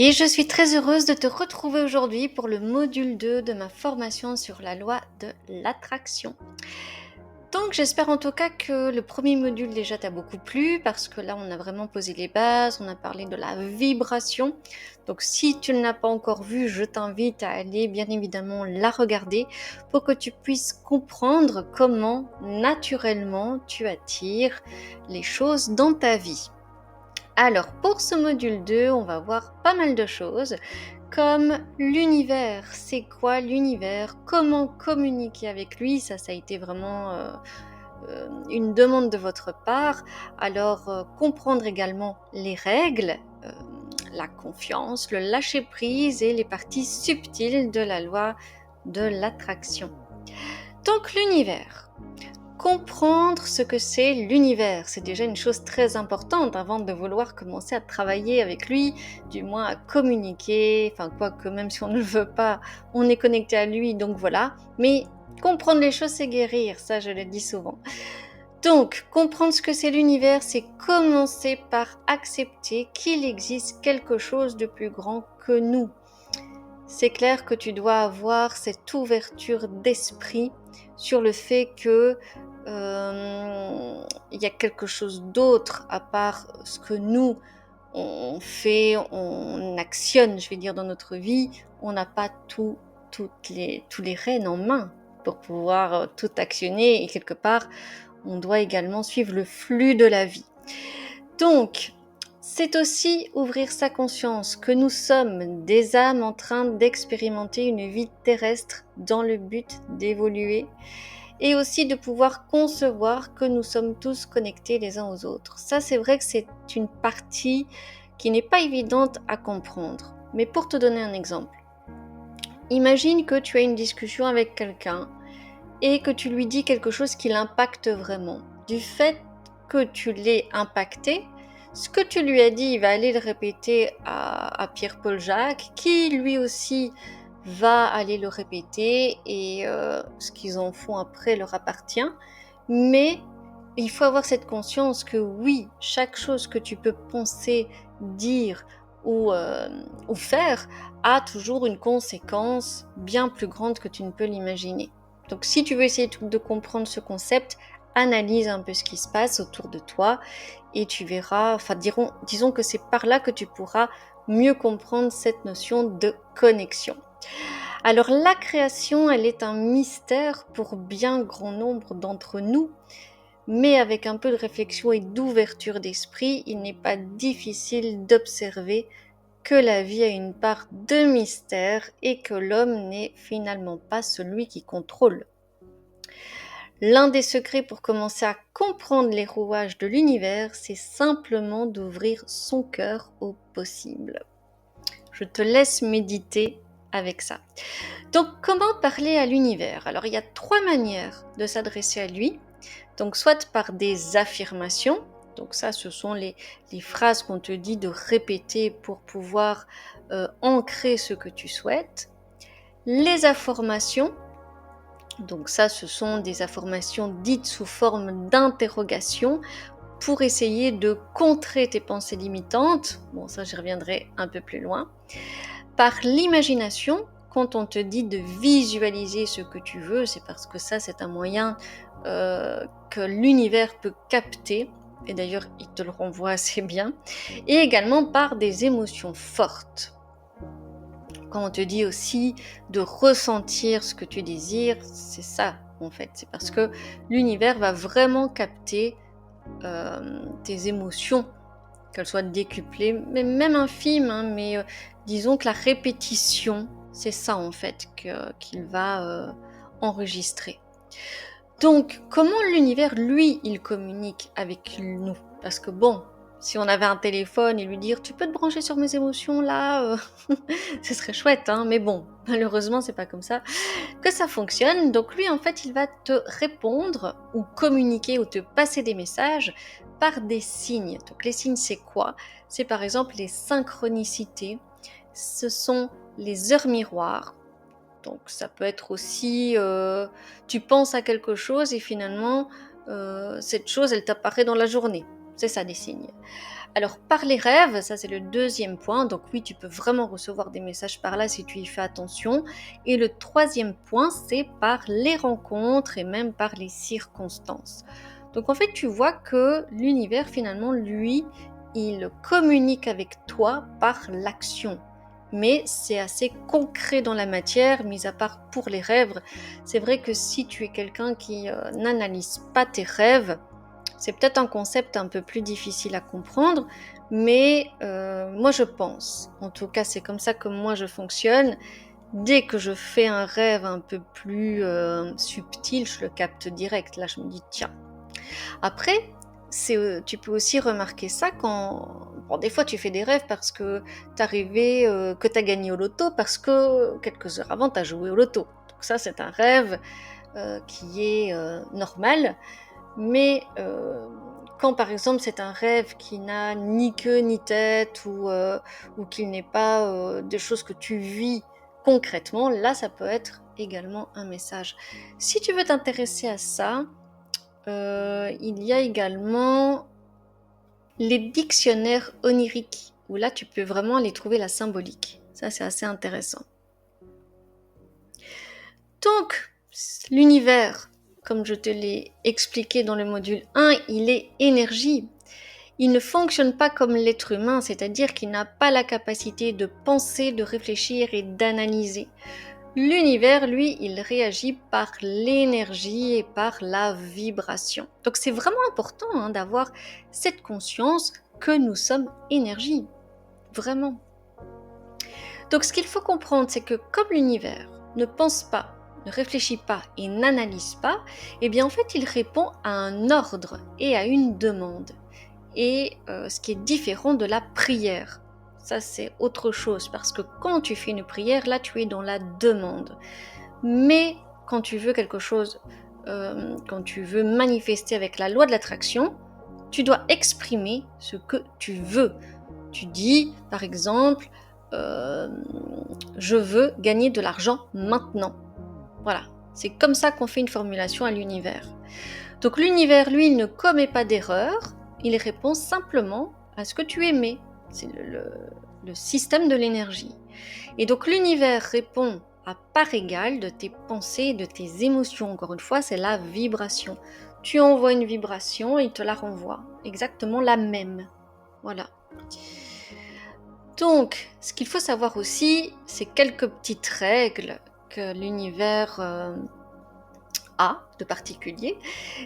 Et je suis très heureuse de te retrouver aujourd'hui pour le module 2 de ma formation sur la loi de l'attraction. Donc j'espère en tout cas que le premier module déjà t'a beaucoup plu parce que là on a vraiment posé les bases, on a parlé de la vibration. Donc si tu ne l'as pas encore vu, je t'invite à aller bien évidemment la regarder pour que tu puisses comprendre comment naturellement tu attires les choses dans ta vie. Alors, pour ce module 2, on va voir pas mal de choses, comme l'univers. C'est quoi l'univers? Comment communiquer avec lui? Ça a été vraiment une demande de votre part. Alors, comprendre également les règles, la confiance, le lâcher-prise et les parties subtiles de la loi de l'attraction. Donc, l'univers. Comprendre ce que c'est l'univers, c'est déjà une chose très importante avant de vouloir commencer à travailler avec lui, du moins à communiquer, enfin quoique même si on ne le veut pas, on est connecté à lui, donc voilà. Mais comprendre les choses, c'est guérir, ça je le dis souvent. Donc, comprendre ce que c'est l'univers, c'est commencer par accepter qu'il existe quelque chose de plus grand que nous. C'est clair que tu dois avoir cette ouverture d'esprit sur le fait que il y a quelque chose d'autre à part ce que nous on fait, on actionne, je vais dire, dans notre vie. On n'a pas tous les rênes en main pour pouvoir tout actionner et quelque part, on doit également suivre le flux de la vie. Donc, c'est aussi ouvrir sa conscience que nous sommes des âmes en train d'expérimenter une vie terrestre dans le but d'évoluer et aussi de pouvoir concevoir que nous sommes tous connectés les uns aux autres. Ça, c'est vrai que c'est une partie qui n'est pas évidente à comprendre. Mais pour te donner un exemple, imagine que tu as une discussion avec quelqu'un et que tu lui dis quelque chose qui l'impacte vraiment. Du fait que tu l'aies impacté, ce que tu lui as dit, il va aller le répéter à Pierre-Paul Jacques, qui lui aussi va aller le répéter et ce qu'ils en font après leur appartient. Mais il faut avoir cette conscience que oui, chaque chose que tu peux penser, dire ou faire a toujours une conséquence bien plus grande que tu ne peux l'imaginer. Donc si tu veux essayer de comprendre ce concept, analyse un peu ce qui se passe autour de toi et tu verras, enfin disons que c'est par là que tu pourras mieux comprendre cette notion de connexion. Alors la création, elle est un mystère pour bien grand nombre d'entre nous, mais avec un peu de réflexion et d'ouverture d'esprit, il n'est pas difficile d'observer que la vie a une part de mystère et que l'homme n'est finalement pas celui qui contrôle. L'un des secrets pour commencer à comprendre les rouages de l'univers, c'est simplement d'ouvrir son cœur au possible. Je te laisse méditer avec ça. Donc, comment parler à l'univers? Alors, il y a 3 manières de s'adresser à lui. Donc, soit par des affirmations. Donc ça, ce sont les phrases qu'on te dit de répéter pour pouvoir ancrer ce que tu souhaites. Les informations. Donc ça, ce sont des informations dites sous forme d'interrogation pour essayer de contrer tes pensées limitantes. Bon, ça, j'y reviendrai un peu plus loin. Par l'imagination, quand on te dit de visualiser ce que tu veux, c'est parce que ça, c'est un moyen que l'univers peut capter. Et d'ailleurs, il te le renvoie assez bien. Et également par des émotions fortes. Quand on te dit aussi de ressentir ce que tu désires, c'est ça en fait. C'est parce que l'univers va vraiment capter tes émotions, qu'elles soient décuplées, mais même infimes, hein, mais disons que la répétition, c'est ça en fait qu'il va enregistrer. Donc, comment l'univers, lui, il communique avec nous? Parce que bon, si on avait un téléphone et lui dire tu peux te brancher sur mes émotions là, ce serait chouette, hein, mais bon, malheureusement, c'est pas comme ça que ça fonctionne. Donc lui, en fait, il va te répondre ou communiquer ou te passer des messages par des signes. Donc les signes, c'est quoi? C'est par exemple les synchronicités. Ce sont les heures miroirs. Donc ça peut être aussi, tu penses à quelque chose et finalement, cette chose, elle t'apparaît dans la journée. C'est ça des signes. Alors, par les rêves, ça c'est le deuxième point. Donc oui, tu peux vraiment recevoir des messages par là si tu y fais attention. Et le troisième point, c'est par les rencontres et même par les circonstances. Donc en fait, tu vois que l'univers, finalement, lui, il communique avec toi par l'action. Mais c'est assez concret dans la matière, mis à part pour les rêves. C'est vrai que si tu es quelqu'un qui n'analyse pas tes rêves, c'est peut-être un concept un peu plus difficile à comprendre, mais moi je pense, en tout cas c'est comme ça que moi je fonctionne, dès que je fais un rêve un peu plus subtil, je le capte direct, là je me dis tiens. Après, tu peux aussi remarquer ça quand, bon, des fois tu fais des rêves parce que t'as rêvé que t'as gagné au loto, parce que quelques heures avant t'as joué au loto. Donc ça c'est un rêve qui est normal. Mais quand par exemple c'est un rêve qui n'a ni queue ni tête ou qu'il n'est pas des choses que tu vis concrètement, là ça peut être également un message. Si tu veux t'intéresser à ça, il y a également les dictionnaires oniriques, où là tu peux vraiment aller trouver la symbolique. Ça c'est assez intéressant. Donc, l'univers, comme je te l'ai expliqué dans le module 1, il est énergie. Il ne fonctionne pas comme l'être humain, c'est-à-dire qu'il n'a pas la capacité de penser, de réfléchir et d'analyser. L'univers, lui, il réagit par l'énergie et par la vibration. Donc c'est vraiment important d'avoir cette conscience que nous sommes énergie. Vraiment. Donc ce qu'il faut comprendre, c'est que comme l'univers ne pense pas, ne réfléchit pas et n'analyse pas, eh bien en fait il répond à un ordre et à une demande. Et ce qui est différent de la prière. Ça c'est autre chose, parce que quand tu fais une prière, là tu es dans la demande. Mais quand tu veux quelque chose, quand tu veux manifester avec la loi de l'attraction, tu dois exprimer ce que tu veux. Tu dis, par exemple, je veux gagner de l'argent maintenant. Voilà, c'est comme ça qu'on fait une formulation à l'univers. Donc l'univers, lui, il ne commet pas d'erreur, il répond simplement à ce que tu émets. C'est le système de l'énergie. Et donc l'univers répond à part égale de tes pensées et de tes émotions. Encore une fois, c'est la vibration. Tu envoies une vibration et il te la renvoie. Exactement la même. Voilà. Donc, ce qu'il faut savoir aussi, c'est quelques petites règles que l'univers a de particulier.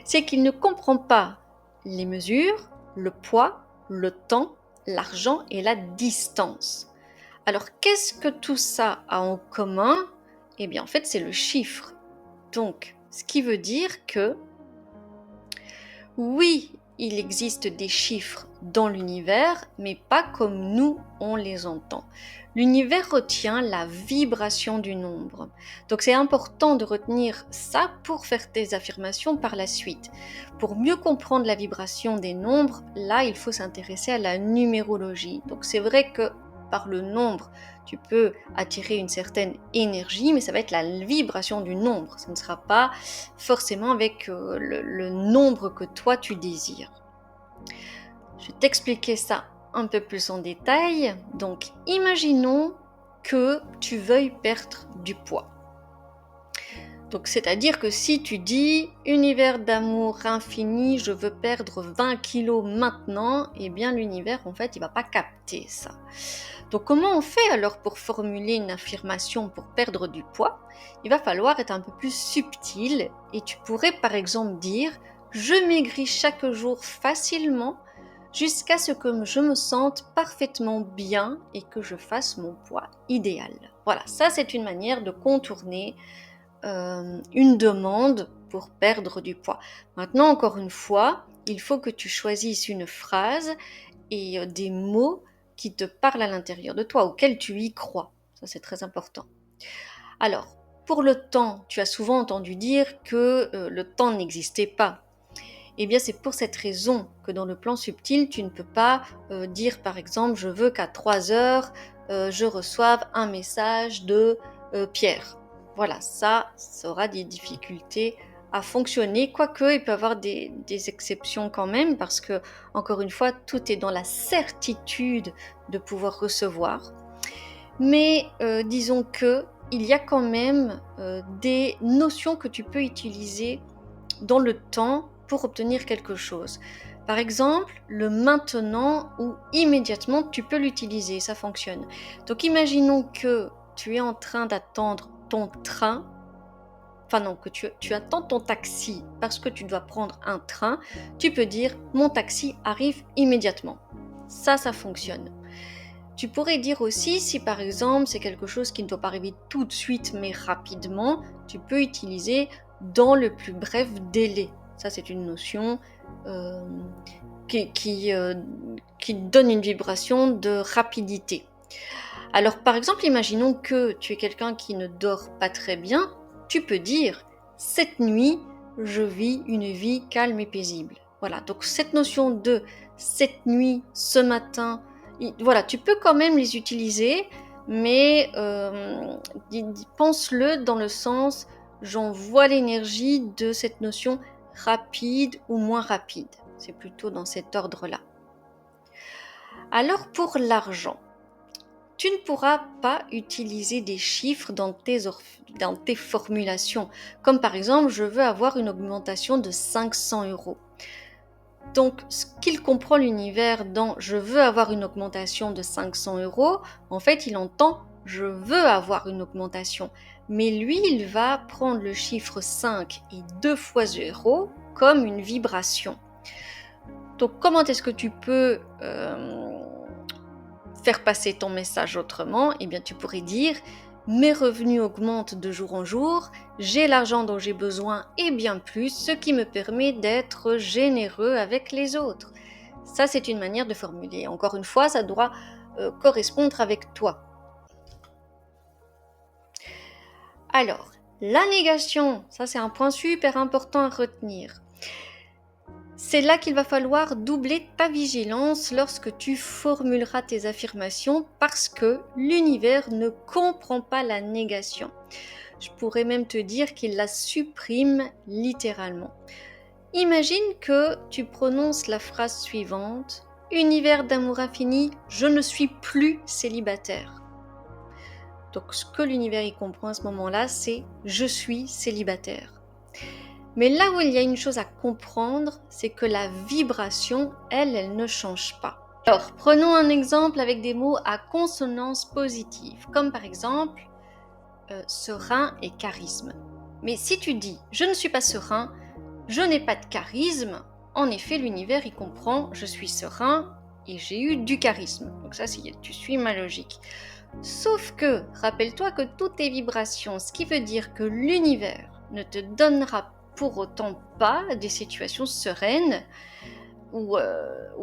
C'est qu'il ne comprend pas les mesures, le poids, le temps, l'argent et la distance. Alors, qu'est-ce que tout ça a en commun? Eh bien, en fait, c'est le chiffre. Donc, ce qui veut dire que, oui, il existe des chiffres dans l'univers, mais pas comme nous, on les entend. L'univers retient la vibration du nombre. Donc, c'est important de retenir ça pour faire tes affirmations par la suite. Pour mieux comprendre la vibration des nombres, là, il faut s'intéresser à la numérologie. Donc, c'est vrai que par le nombre, tu peux attirer une certaine énergie, mais ça va être la vibration du nombre. Ce ne sera pas forcément avec le nombre que toi tu désires. Je vais t'expliquer ça un peu plus en détail. Donc, imaginons que tu veuilles perdre du poids. Donc, c'est-à-dire que si tu dis univers d'amour infini, je veux perdre 20 kilos maintenant, eh bien l'univers en fait il va pas capter ça. Donc comment on fait alors pour formuler une affirmation pour perdre du poids? Il va falloir être un peu plus subtil et tu pourrais par exemple dire je maigris chaque jour facilement jusqu'à ce que je me sente parfaitement bien et que je fasse mon poids idéal. Voilà, ça c'est une manière de contourner une demande pour perdre du poids. Maintenant, encore une fois, il faut que tu choisisses une phrase et des mots qui te parlent à l'intérieur de toi, auxquels tu y crois. Ça, c'est très important. Alors, pour le temps, tu as souvent entendu dire que le temps n'existait pas. Eh bien, c'est pour cette raison que dans le plan subtil, tu ne peux pas dire, par exemple, je veux qu'à 3 heures, je reçoive un message de Pierre. Voilà, ça aura des difficultés à fonctionner, quoique il peut y avoir des exceptions quand même, parce que, encore une fois, tout est dans la certitude de pouvoir recevoir. Mais disons que il y a quand même des notions que tu peux utiliser dans le temps pour obtenir quelque chose. Par exemple, le maintenant ou immédiatement, tu peux l'utiliser, ça fonctionne. Donc imaginons que tu es en train d'attendre ton train, enfin non, que tu attends ton taxi parce que tu dois prendre un train, tu peux dire mon taxi arrive immédiatement. Ça fonctionne. Tu pourrais dire aussi, si par exemple c'est quelque chose qui ne doit pas arriver tout de suite mais rapidement, tu peux utiliser dans le plus bref délai. Ça c'est une notion qui donne une vibration de rapidité. Alors par exemple, imaginons que tu es quelqu'un qui ne dort pas très bien, tu peux dire cette nuit, je vis une vie calme et paisible. Voilà, donc cette notion de cette nuit, ce matin, voilà, tu peux quand même les utiliser, mais pense-le dans le sens j'envoie l'énergie de cette notion rapide ou moins rapide. C'est plutôt dans cet ordre-là. Alors pour l'argent, tu ne pourras pas utiliser des chiffres dans tes formulations, comme par exemple je veux avoir une augmentation de 500 euros. Donc ce qu'il comprend l'univers dans je veux avoir une augmentation de 500 euros, en fait il entend je veux avoir une augmentation. Mais lui il va prendre le chiffre 5 et 2 fois 0 comme une vibration. Donc comment est-ce que tu peux faire passer ton message autrement? Eh bien tu pourrais dire mes revenus augmentent de jour en jour, j'ai l'argent dont j'ai besoin et bien plus, ce qui me permet d'être généreux avec les autres. Ça c'est une manière de formuler. Encore une fois, ça doit correspondre avec toi. Alors, la négation, ça c'est un point super important à retenir. C'est là qu'il va falloir doubler ta vigilance lorsque tu formuleras tes affirmations parce que l'univers ne comprend pas la négation. Je pourrais même te dire qu'il la supprime littéralement. Imagine que tu prononces la phrase suivante « Univers d'amour infini, je ne suis plus célibataire ». Donc ce que l'univers y comprend à ce moment-là, c'est « je suis célibataire ». Mais là où il y a une chose à comprendre, c'est que la vibration, elle ne change pas. Alors, prenons un exemple avec des mots à consonance positive, comme par exemple serein et charisme. Mais si tu dis je ne suis pas serein, je n'ai pas de charisme, en effet l'univers y comprend je suis serein et j'ai eu du charisme. Donc ça, tu suis ma logique. Sauf que, rappelle-toi que toutes tes vibrations, ce qui veut dire que l'univers ne te donnera pour autant pas des situations sereines où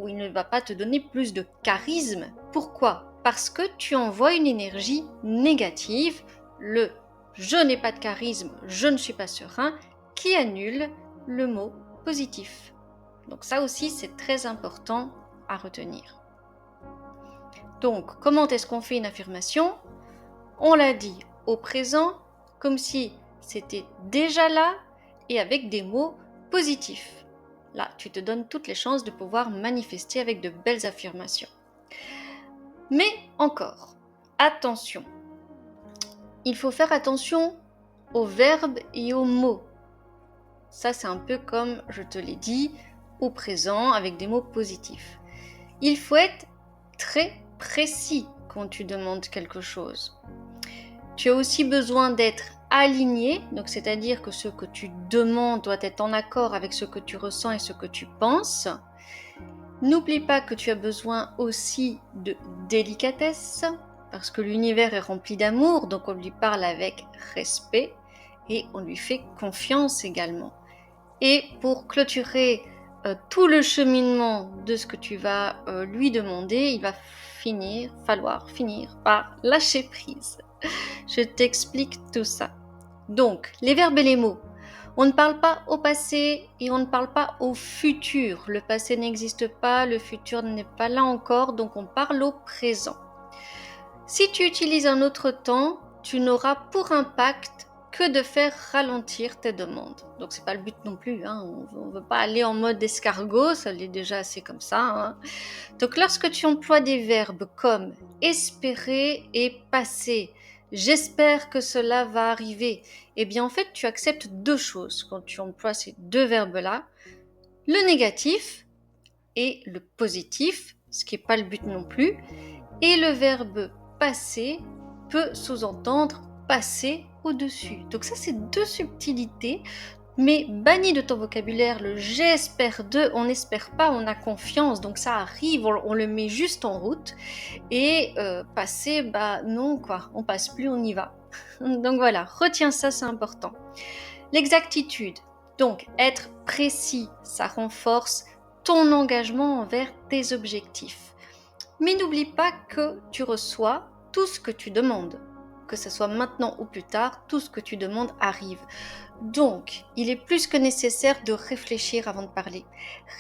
il ne va pas te donner plus de charisme. Pourquoi? Parce que tu envoies une énergie négative, le je n'ai pas de charisme, je ne suis pas serein, qui annule le mot positif. Donc ça aussi, c'est très important à retenir. Donc, comment est-ce qu'on fait une affirmation? On l'a dit au présent, comme si c'était déjà là et avec des mots positifs. Là, tu te donnes toutes les chances de pouvoir manifester avec de belles affirmations. Mais encore, attention. Il faut faire attention aux verbes et aux mots. Ça, c'est un peu comme je te l'ai dit, au présent avec des mots positifs. Il faut être très précis quand tu demandes quelque chose. Tu as aussi besoin d'être aligné, donc c'est-à-dire que ce que tu demandes doit être en accord avec ce que tu ressens et ce que tu penses. N'oublie pas que tu as besoin aussi de délicatesse, parce que l'univers est rempli d'amour, donc on lui parle avec respect et on lui fait confiance également. Et pour clôturer tout le cheminement de ce que tu vas lui demander, il va falloir finir par lâcher prise. Je t'explique tout ça. Donc, les verbes et les mots. On ne parle pas au passé et on ne parle pas au futur. Le passé n'existe pas, le futur n'est pas là encore, donc on parle au présent. Si tu utilises un autre temps, tu n'auras pour impact que de faire ralentir tes demandes. Donc c'est pas le but non plus, hein. On ne veut pas aller en mode escargot, ça l'est déjà assez comme ça, hein. Donc lorsque tu emploies des verbes comme espérer et passer, j'espère que cela va arriver, eh bien en fait tu acceptes deux choses quand tu emploies ces deux verbes-là, le négatif et le positif, ce qui n'est pas le but non plus, et le verbe passer peut sous-entendre passer au-dessus. Donc ça, c'est deux subtilités, mais bannis de ton vocabulaire le j'espère de, on n'espère pas, on a confiance, donc ça arrive, on le met juste en route, et passer, bah non quoi, on passe plus, on y va. Donc voilà, retiens ça, c'est important. L'exactitude, donc être précis, ça renforce ton engagement envers tes objectifs. Mais n'oublie pas que tu reçois tout ce que tu demandes. Que ce soit maintenant ou plus tard, tout ce que tu demandes arrive. Donc, il est plus que nécessaire de réfléchir avant de parler.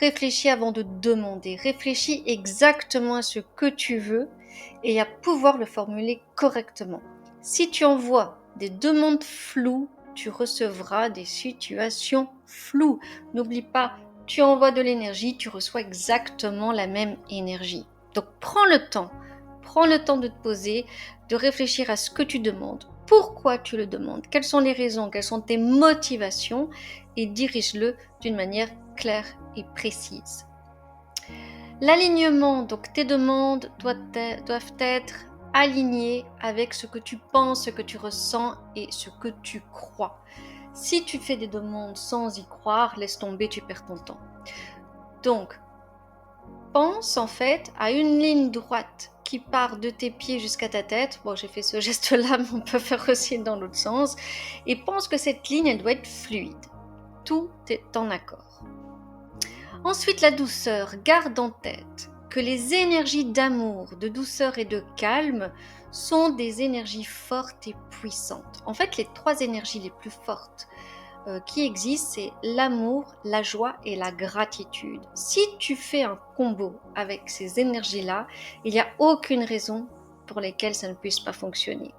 Réfléchis avant de demander. Réfléchis exactement à ce que tu veux et à pouvoir le formuler correctement. Si tu envoies des demandes floues, tu recevras des situations floues. N'oublie pas, tu envoies de l'énergie, tu reçois exactement la même énergie. Donc prends le temps de te poser, de réfléchir à ce que tu demandes, pourquoi tu le demandes, quelles sont les raisons, quelles sont tes motivations et dirige-le d'une manière claire et précise. L'alignement, donc tes demandes doivent être alignées avec ce que tu penses, ce que tu ressens et ce que tu crois. Si tu fais des demandes sans y croire, laisse tomber, tu perds ton temps. Donc, pense en fait à une ligne droite qui part de tes pieds jusqu'à ta tête. Bon, j'ai fait ce geste-là, mais on peut faire aussi dans l'autre sens. Et pense que cette ligne, elle doit être fluide. Tout est en accord. Ensuite, la douceur. Garde en tête que les énergies d'amour, de douceur et de calme sont des énergies fortes et puissantes. En fait, les trois énergies les plus fortes qui existent, c'est l'amour, la joie et la gratitude. Si tu fais un combo avec ces énergies-là, il n'y a aucune raison pour laquelle ça ne puisse pas fonctionner.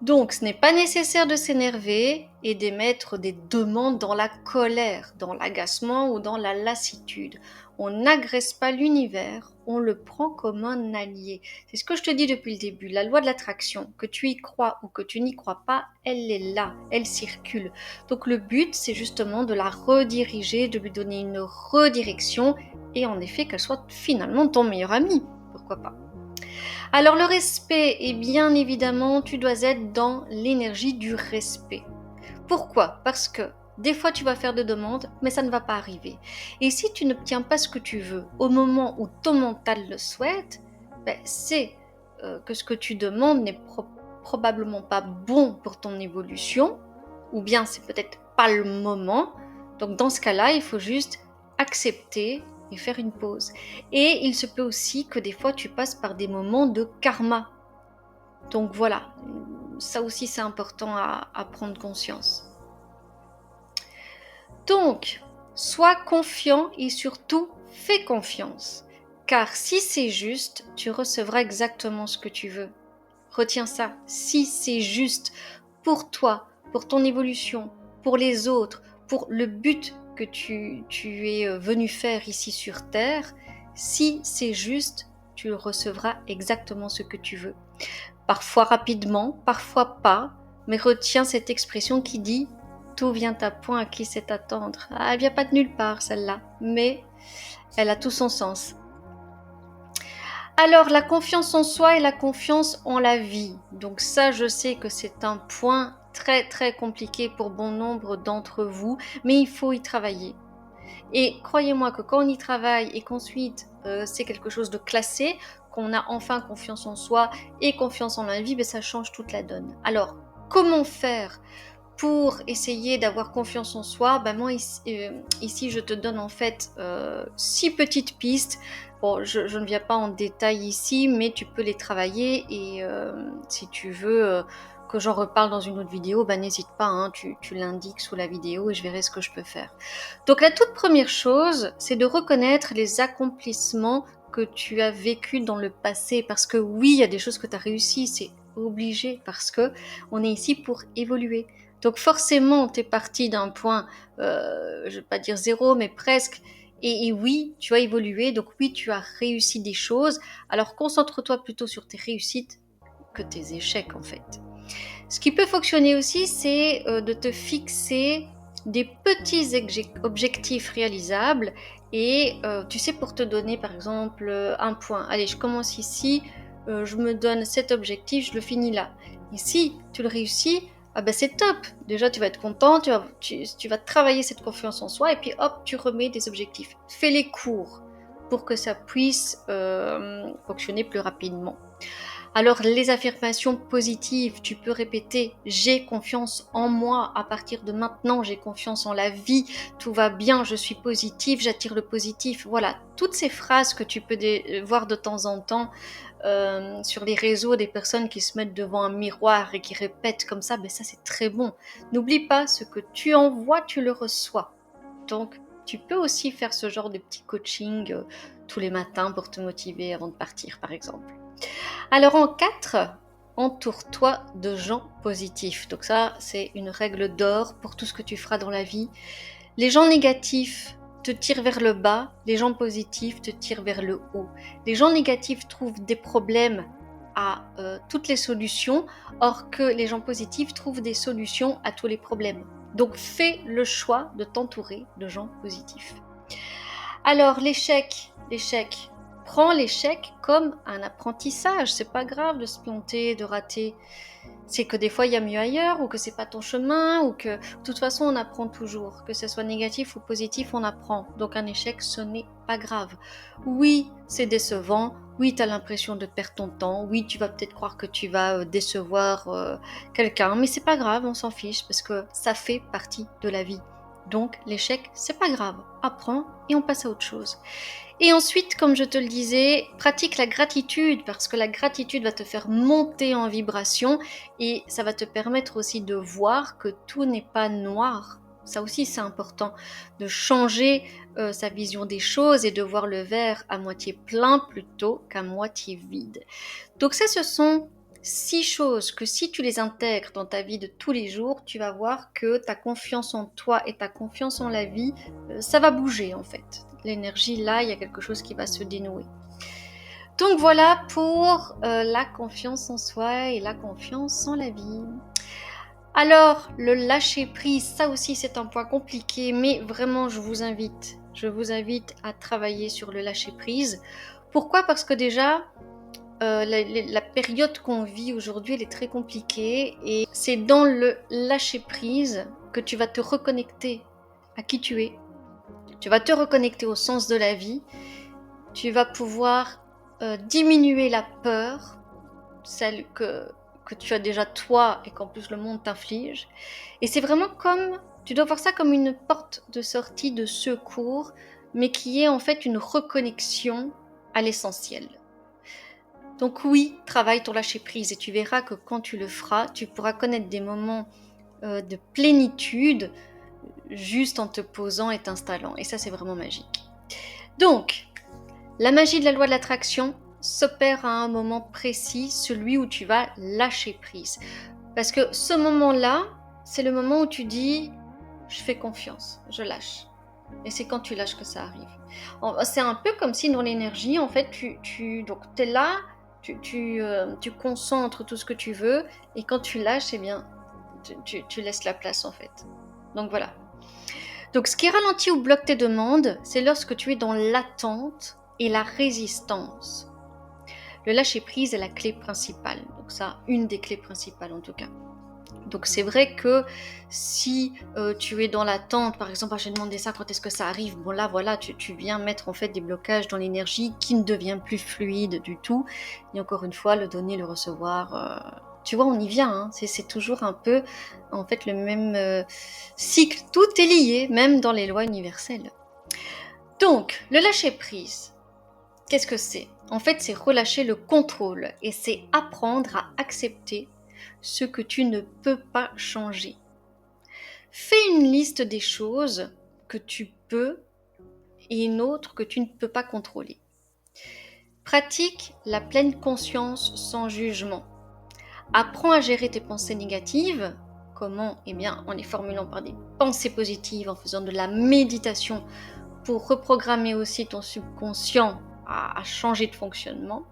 Donc, ce n'est pas nécessaire de s'énerver et d'émettre des demandes dans la colère, dans l'agacement ou dans la lassitude. On n'agresse pas l'univers, on le prend comme un allié. C'est ce que je te dis depuis le début. La loi de l'attraction, que tu y crois ou que tu n'y crois pas, elle est là, elle circule. Donc le but, c'est justement de la rediriger, de lui donner une redirection et en effet qu'elle soit finalement ton meilleur ami. Pourquoi pas ? Alors le respect, et bien évidemment, tu dois être dans l'énergie du respect. Pourquoi ? Parce que des fois tu vas faire des demandes, mais ça ne va pas arriver. Et si tu n'obtiens pas ce que tu veux au moment où ton mental le souhaite, c'est que ce que tu demandes n'est probablement pas bon pour ton évolution, ou bien c'est peut-être pas le moment. Donc dans ce cas-là, il faut juste accepter et faire une pause. Et il se peut aussi que des fois tu passes par des moments de karma. Donc voilà, ça aussi c'est important à prendre conscience. Donc, sois confiant et surtout fais confiance. Car si c'est juste, tu recevras exactement ce que tu veux. Retiens ça, si c'est juste pour toi, pour ton évolution, pour les autres, pour le but que tu es venu faire ici sur Terre, si c'est juste, tu recevras exactement ce que tu veux. Parfois rapidement, parfois pas, mais retiens cette expression qui dit « tout vient à point à qui sait attendre ». Elle vient pas de nulle part celle-là, mais elle a tout son sens. Alors, la confiance en soi et la confiance en la vie. Donc ça, je sais que c'est un point très très compliqué pour bon nombre d'entre vous, mais il faut y travailler. Et croyez-moi que quand on y travaille et qu'ensuite c'est quelque chose de classé, qu'on a enfin confiance en soi et confiance en la vie, ça change toute la donne. Alors, comment faire pour essayer d'avoir confiance en soi? Moi ici je te donne en fait 6 petites pistes. Bon, je ne viens pas en détail ici, mais tu peux les travailler et si tu veux que j'en reparle dans une autre vidéo, n'hésite pas, hein, tu l'indiques sous la vidéo et je verrai ce que je peux faire. Donc la toute première chose, c'est de reconnaître les accomplissements que tu as vécu dans le passé, parce que oui, il y a des choses que tu as réussi, c'est obligé, parce que on est ici pour évoluer. Donc forcément, tu es parti d'un point, je ne vais pas dire zéro, mais presque. Et oui, tu as évolué, donc oui, tu as réussi des choses. Alors concentre-toi plutôt sur tes réussites que tes échecs en fait. Ce qui peut fonctionner aussi, c'est de te fixer des petits objectifs réalisables et tu sais, pour te donner par exemple un point. Allez, je commence ici, je me donne cet objectif, je le finis là. Et si tu le réussis, ah ben c'est top. Déjà, tu vas être content, tu vas travailler cette confiance en soi et puis hop, tu remets des objectifs. Fais-les courts pour que ça puisse fonctionner plus rapidement. Alors les affirmations positives, tu peux répéter j'ai confiance en moi, à partir de maintenant j'ai confiance en la vie, tout va bien, je suis positive, j'attire le positif. Voilà, toutes ces phrases que tu peux voir de temps en temps sur les réseaux, des personnes qui se mettent devant un miroir et qui répètent comme ça, ben ça c'est très bon. N'oublie pas, ce que tu envoies, tu le reçois. Donc tu peux aussi faire ce genre de petit coaching tous les matins pour te motiver avant de partir par exemple. Alors en 4, entoure-toi de gens positifs. Donc ça, c'est une règle d'or pour tout ce que tu feras dans la vie. Les gens négatifs te tirent vers le bas, les gens positifs te tirent vers le haut. Les gens négatifs trouvent des problèmes à toutes les solutions, or que les gens positifs trouvent des solutions à tous les problèmes. Donc fais le choix de t'entourer de gens positifs. Alors l'échec. Prends l'échec comme un apprentissage. C'est pas grave de se planter, de rater. C'est que des fois il y a mieux ailleurs, ou que c'est pas ton chemin, ou que de toute façon on apprend toujours. Que ce soit négatif ou positif, on apprend. Donc un échec, ce n'est pas grave. Oui, c'est décevant. Oui, tu as l'impression de perdre ton temps. Oui, tu vas peut-être croire que tu vas décevoir quelqu'un, mais c'est pas grave, on s'en fiche parce que ça fait partie de la vie. Donc l'échec, c'est pas grave. Apprends et on passe à autre chose. Et ensuite, comme je te le disais, pratique la gratitude parce que la gratitude va te faire monter en vibration et ça va te permettre aussi de voir que tout n'est pas noir. Ça aussi, c'est important de changer sa vision des choses et de voir le verre à moitié plein plutôt qu'à moitié vide. Donc ça, ce sont 6 choses que si tu les intègres dans ta vie de tous les jours, tu vas voir que ta confiance en toi et ta confiance en la vie, ça va bouger en fait. L'énergie, là, il y a quelque chose qui va se dénouer. Donc voilà pour la confiance en soi et la confiance en la vie. Alors, le lâcher prise, ça aussi c'est un point compliqué, mais vraiment je vous invite à travailler sur le lâcher prise. Pourquoi ? Parce que déjà, la période qu'on vit aujourd'hui, elle est très compliquée et c'est dans le lâcher prise que tu vas te reconnecter à qui tu es. Tu vas te reconnecter au sens de la vie. Tu vas pouvoir diminuer la peur, celle que tu as déjà toi et qu'en plus le monde t'inflige. Et c'est vraiment comme, tu dois voir ça comme une porte de sortie de secours, mais qui est en fait une reconnexion à l'essentiel. Donc oui, travaille ton lâcher prise et tu verras que quand tu le feras, tu pourras connaître des moments de plénitude juste en te posant et t'installant. Et ça, c'est vraiment magique. Donc, la magie de la loi de l'attraction s'opère à un moment précis, celui où tu vas lâcher prise. Parce que ce moment-là, c'est le moment où tu dis « je fais confiance, je lâche ». Et c'est quand tu lâches que ça arrive. C'est un peu comme si dans l'énergie, en fait, donc tu es là, tu concentres tout ce que tu veux, et quand tu lâches, eh bien, tu laisses la place, en fait. Donc voilà. Donc ce qui ralentit ou bloque tes demandes, c'est lorsque tu es dans l'attente et la résistance. Le lâcher-prise est la clé principale. Donc ça, une des clés principales en tout cas. Donc c'est vrai que si tu es dans l'attente, par exemple, j'ai demandé ça, quand est-ce que ça arrive ? Bon là, voilà, tu viens mettre en fait des blocages dans l'énergie qui ne devient plus fluide du tout. Et encore une fois, le donner, le recevoir, tu vois, on y vient. Hein. C'est toujours un peu, en fait, le même cycle. Tout est lié, même dans les lois universelles. Donc, le lâcher-prise, qu'est-ce que c'est ? En fait, c'est relâcher le contrôle et c'est apprendre à accepter ce que tu ne peux pas changer. Fais une liste des choses que tu peux et une autre que tu ne peux pas contrôler. Pratique la pleine conscience sans jugement. Apprends à gérer tes pensées négatives Comment? Eh bien, en les formulant par des pensées positives, en faisant de la méditation pour reprogrammer aussi ton subconscient à changer de fonctionnement.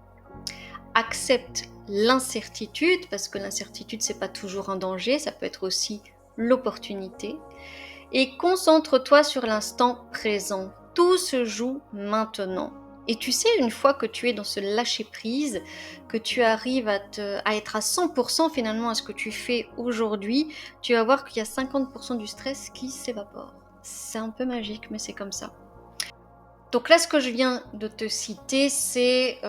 Accepte l'incertitude, parce que l'incertitude, c'est pas toujours un danger, ça peut être aussi l'opportunité. Et concentre-toi sur l'instant présent. Tout se joue maintenant. Et tu sais, une fois que tu es dans ce lâcher-prise, que tu arrives à être à 100% finalement à ce que tu fais aujourd'hui, tu vas voir qu'il y a 50% du stress qui s'évapore. C'est un peu magique, mais c'est comme ça. Donc là, ce que je viens de te citer, c'est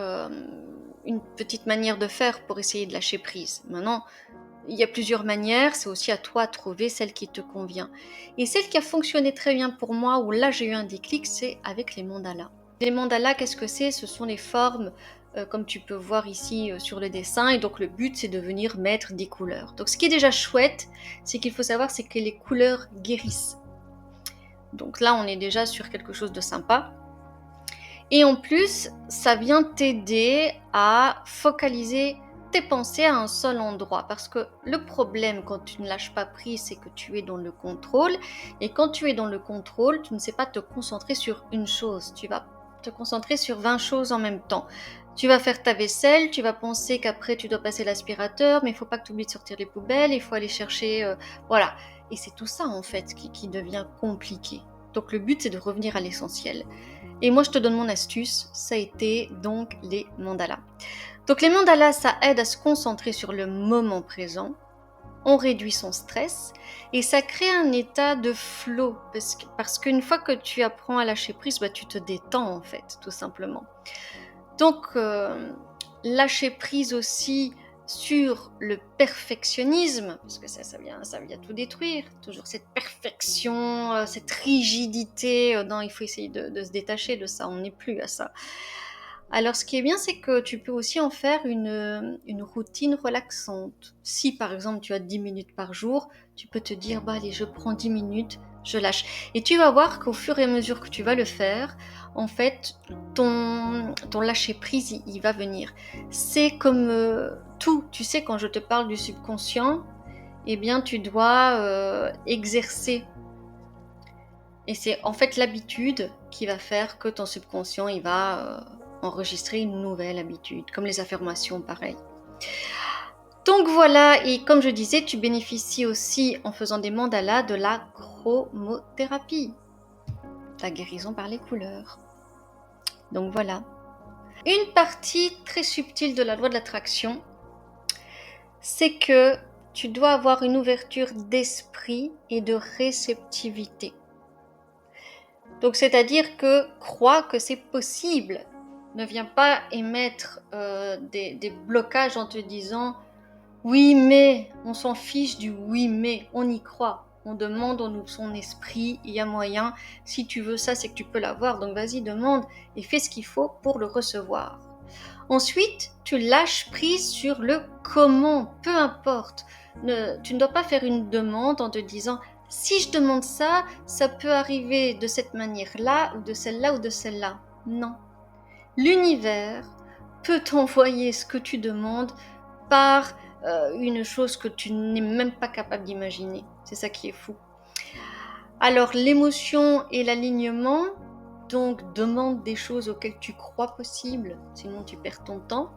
une petite manière de faire pour essayer de lâcher prise. Maintenant, il y a plusieurs manières, c'est aussi à toi de trouver celle qui te convient. Et celle qui a fonctionné très bien pour moi, où là j'ai eu un déclic, c'est avec les mandalas. Les mandalas, qu'est-ce que c'est? Ce sont les formes, comme tu peux voir ici sur le dessin, et donc le but c'est de venir mettre des couleurs. Donc ce qui est déjà chouette, c'est qu'il faut savoir, c'est que les couleurs guérissent. Donc là on est déjà sur quelque chose de sympa. Et en plus, ça vient t'aider à focaliser tes pensées à un seul endroit. Parce que le problème quand tu ne lâches pas prise, c'est que tu es dans le contrôle. Et quand tu es dans le contrôle, tu ne sais pas te concentrer sur une chose. Tu vas te concentrer sur 20 choses en même temps. Tu vas faire ta vaisselle, tu vas penser qu'après tu dois passer l'aspirateur, mais il ne faut pas que tu oublies de sortir les poubelles, il faut aller chercher... voilà. Et c'est tout ça en fait qui devient compliqué. Donc le but c'est de revenir à l'essentiel. Et moi, je te donne mon astuce, ça a été donc les mandalas. Donc les mandalas, ça aide à se concentrer sur le moment présent, on réduit son stress et ça crée un état de flow parce qu'une fois que tu apprends à lâcher prise, bah, tu te détends en fait, tout simplement. Donc, lâcher prise aussi sur le perfectionnisme, parce que ça vient tout détruire, toujours cette perfection, cette rigidité, non, il faut essayer de se détacher de ça, on n'est plus à ça. Alors ce qui est bien, c'est que tu peux aussi en faire une routine relaxante. Si par exemple tu as 10 minutes par jour, tu peux te dire, bah allez, je prends 10 minutes, je lâche. Et tu vas voir qu'au fur et à mesure que tu vas le faire, en fait, ton lâcher-prise, il va venir. C'est comme tout, tu sais, quand je te parle du subconscient, eh bien tu dois exercer. Et c'est en fait l'habitude qui va faire que ton subconscient, il va enregistrer une nouvelle habitude, comme les affirmations, pareil. Donc voilà, et comme je disais, tu bénéficies aussi en faisant des mandalas de la chromothérapie, la guérison par les couleurs. Donc voilà. Une partie très subtile de la loi de l'attraction, c'est que tu dois avoir une ouverture d'esprit et de réceptivité. Donc c'est-à-dire que crois que c'est possible. Ne viens pas émettre des blocages en te disant « oui mais », on s'en fiche du « oui mais », on y croit. On demande, on ouvre son esprit, il y a moyen. Si tu veux ça, c'est que tu peux l'avoir. Donc vas-y, demande et fais ce qu'il faut pour le recevoir. Ensuite, tu lâches prise sur le comment, peu importe. Tu ne dois pas faire une demande en te disant « si je demande ça, ça peut arriver de cette manière-là, ou de celle-là, ou de celle-là ». Non. L'univers peut t'envoyer ce que tu demandes par une chose que tu n'es même pas capable d'imaginer. C'est ça qui est fou. Alors, l'émotion et l'alignement, donc demande des choses auxquelles tu crois possibles, sinon tu perds ton temps.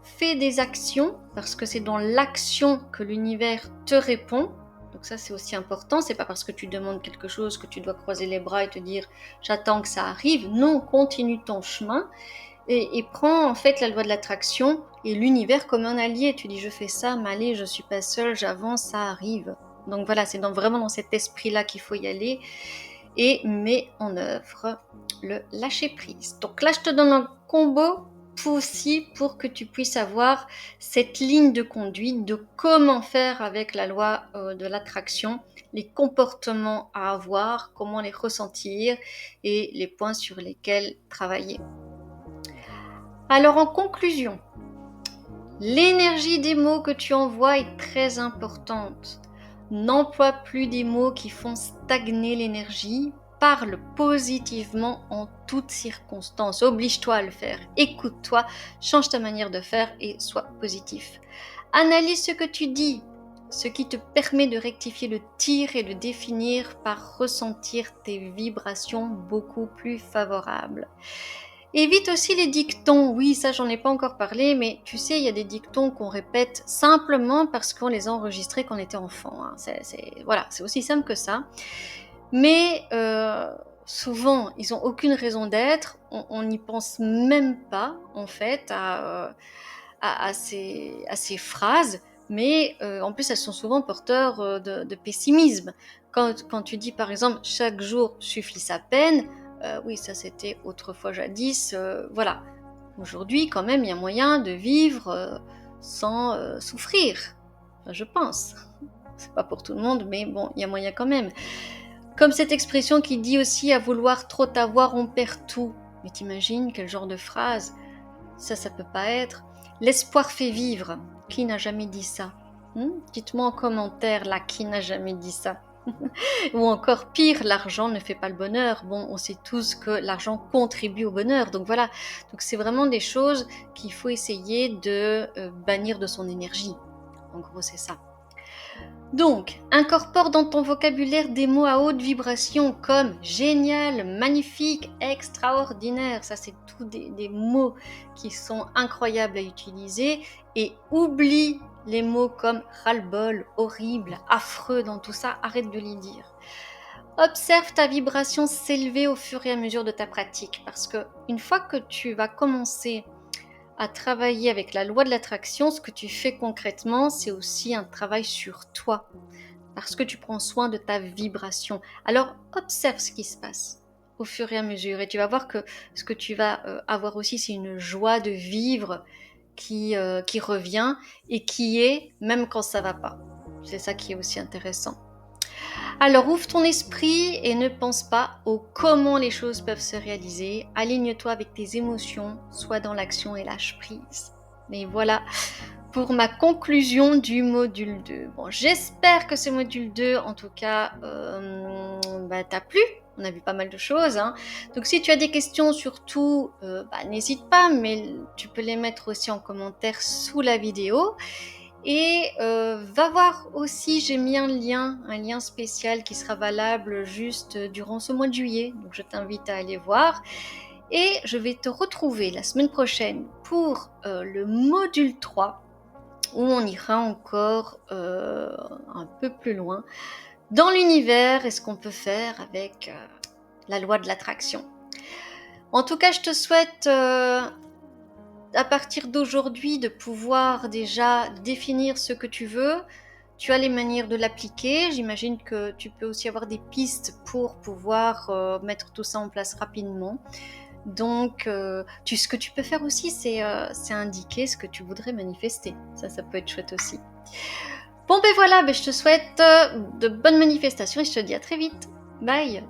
Fais des actions, parce que c'est dans l'action que l'univers te répond. Donc ça, c'est aussi important. C'est pas parce que tu demandes quelque chose que tu dois croiser les bras et te dire « j'attends que ça arrive ». Non, continue ton chemin et prends en fait la loi de l'attraction et l'univers comme un allié. Tu dis « je fais ça, mais allez, je suis pas seule, j'avance, ça arrive ». Donc voilà, c'est vraiment dans cet esprit-là qu'il faut y aller et mets en œuvre le lâcher-prise. Donc là, je te donne un combo aussi pour que tu puisses avoir cette ligne de conduite de comment faire avec la loi de l'attraction, les comportements à avoir, comment les ressentir et les points sur lesquels travailler. Alors en conclusion, l'énergie des mots que tu envoies est très importante. N'emploie plus des mots qui font stagner l'énergie. Parle positivement en toutes circonstances. Oblige-toi à le faire. Écoute-toi, change ta manière de faire et sois positif. Analyse ce que tu dis. ce qui te permet de rectifier le tir et de définir par ressentir tes vibrations beaucoup plus favorables. Évite aussi les dictons. Oui, ça j'en ai pas encore parlé, mais tu sais, il y a des dictons qu'on répète simplement parce qu'on les a enregistrés quand on était enfant. Hein. Voilà, c'est aussi simple que ça. Mais souvent, ils n'ont aucune raison d'être. On n'y pense même pas, en fait, à ces phrases. Mais en plus, elles sont souvent porteurs de pessimisme. Quand tu dis, par exemple, chaque jour suffit sa peine, oui, ça c'était autrefois jadis. Voilà. Aujourd'hui, quand même, il y a moyen de vivre sans souffrir. Enfin, je pense. C'est pas pour tout le monde, mais bon, il y a moyen quand même. Comme cette expression qui dit aussi à vouloir trop t'avoir, on perd tout. Mais t'imagines quel genre de phrase? Ça peut pas être. L'espoir fait vivre. Qui n'a jamais dit ça? Dites-moi en commentaire là, qui n'a jamais dit ça? Ou encore pire, l'argent ne fait pas le bonheur. Bon, on sait tous que l'argent contribue au bonheur. Donc voilà. Donc c'est vraiment des choses qu'il faut essayer de bannir de son énergie. En gros, c'est ça. Donc, incorpore dans ton vocabulaire des mots à haute vibration comme génial, magnifique, extraordinaire. Ça, c'est tous des mots qui sont incroyables à utiliser. Et oublie les mots comme ras-le-bol, horrible, affreux dans tout ça. Arrête de les dire. Observe ta vibration s'élever au fur et à mesure de ta pratique. Parce que une fois que tu vas commencer à travailler avec la loi de l'attraction, ce que tu fais concrètement, c'est aussi un travail sur toi, parce que tu prends soin de ta vibration. Alors, observe ce qui se passe au fur et à mesure, et tu vas voir que ce que tu vas avoir aussi, c'est une joie de vivre qui revient, et qui est, même quand ça va pas. C'est ça qui est aussi intéressant. Alors ouvre ton esprit et ne pense pas au comment les choses peuvent se réaliser. Aligne-toi avec tes émotions, sois dans l'action et lâche prise. Mais voilà pour ma conclusion du module 2. Bon, j'espère que ce module 2, en tout cas, t'a plu. On a vu pas mal de choses. Hein. Donc si tu as des questions, surtout, n'hésite pas, mais tu peux les mettre aussi en commentaire sous la vidéo. Et va voir aussi, j'ai mis un lien spécial qui sera valable juste durant ce mois de juillet. Donc je t'invite à aller voir. Et je vais te retrouver la semaine prochaine pour le module 3, où on ira encore un peu plus loin dans l'univers et ce qu'on peut faire avec la loi de l'attraction. En tout cas, je te souhaite à partir d'aujourd'hui de pouvoir déjà définir ce que tu veux. Tu as les manières de l'appliquer. J'imagine que tu peux aussi avoir des pistes pour pouvoir mettre tout ça en place rapidement. Donc, ce que tu peux faire aussi, c'est indiquer ce que tu voudrais manifester. Ça peut être chouette aussi. Bon, ben voilà, je te souhaite de bonnes manifestations et je te dis à très vite. Bye!